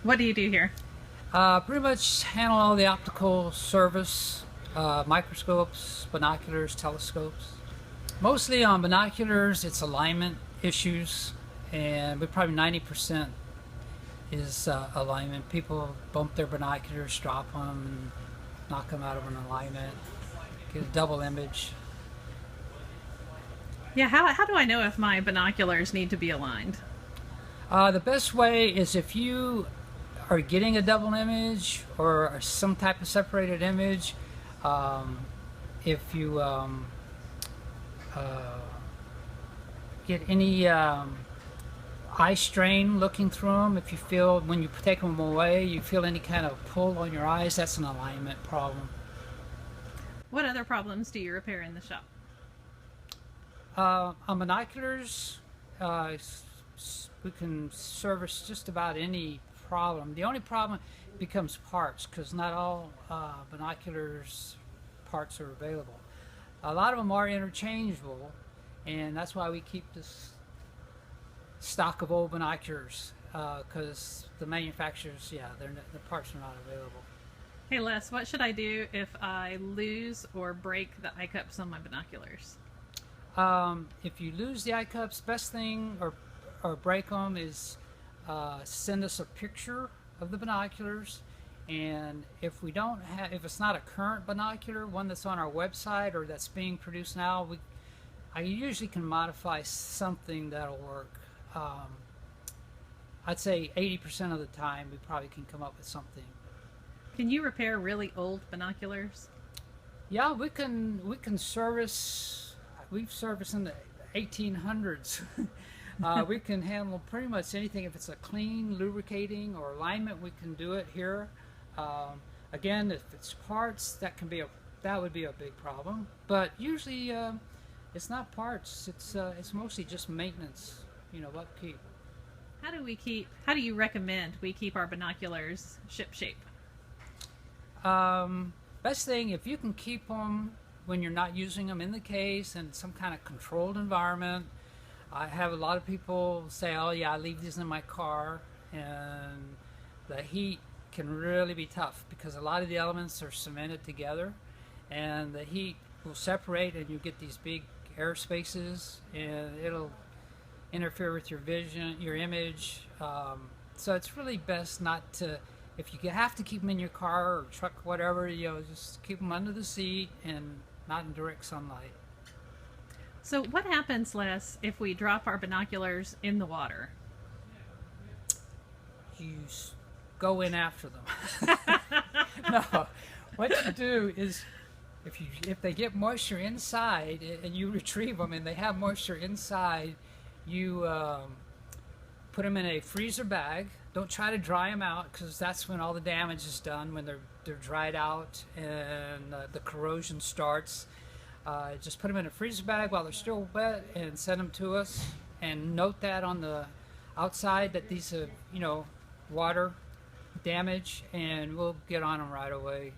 What do you do here? Pretty much handle all the optical service, microscopes, binoculars, telescopes. Mostly on binoculars, it's alignment issues, and we probably 90% is alignment. People bump their binoculars, drop them, and knock them out of an alignment, get a double image. Yeah, how do I know if my binoculars need to be aligned? The best way is if you are getting a double image or some type of separated image, if you get any eye strain looking through them, if you feel when you take them away, you feel any kind of pull on your eyes, that's an alignment problem. What other problems do you repair in the shop? On binoculars, we can service just about any problem. The only problem becomes parts, because not all binoculars parts are available. A lot of them are interchangeable, and that's why we keep this stock of old binoculars, because the manufacturers, yeah, the parts are not available. Hey Les, what should I do if I lose or break the eye cups on my binoculars? If you lose the eye cups, best thing or break them is send us a picture of the binoculars, and if we don't have, if it's not a current binocular, one that's on our website or that's being produced now, I usually can modify something that'll work. I'd say 80% of the time we probably can come up with something. Can you repair really old binoculars? Yeah, we can service. We've serviced in the 1800s. We can handle pretty much anything. If it's a clean, lubricating, or alignment, we can do it here. Again, if it's parts, that would be a big problem. But usually, it's not parts. It's mostly just maintenance. Upkeep. How do you recommend we keep our binoculars ship shape? Best thing, if you can keep them when you're not using them in the case in some kind of controlled environment. I have a lot of people say, oh yeah, I leave these in my car, and the heat can really be tough because a lot of the elements are cemented together, and the heat will separate and you get these big air spaces, and it'll interfere with your vision, your image. So it's really best not to, if you have to keep them in your car or truck, whatever, just keep them under the seat and not in direct sunlight. So what happens, Les, if we drop our binoculars in the water? You go in after them. No, what you do is if they get moisture inside and you retrieve them and they have moisture inside, you put them in a freezer bag. Don't try to dry them out, because that's when all the damage is done, when they're dried out and the corrosion starts. Just put them in a freezer bag while they're still wet and send them to us, and note that on the outside that these are water damage, and we'll get on them right away.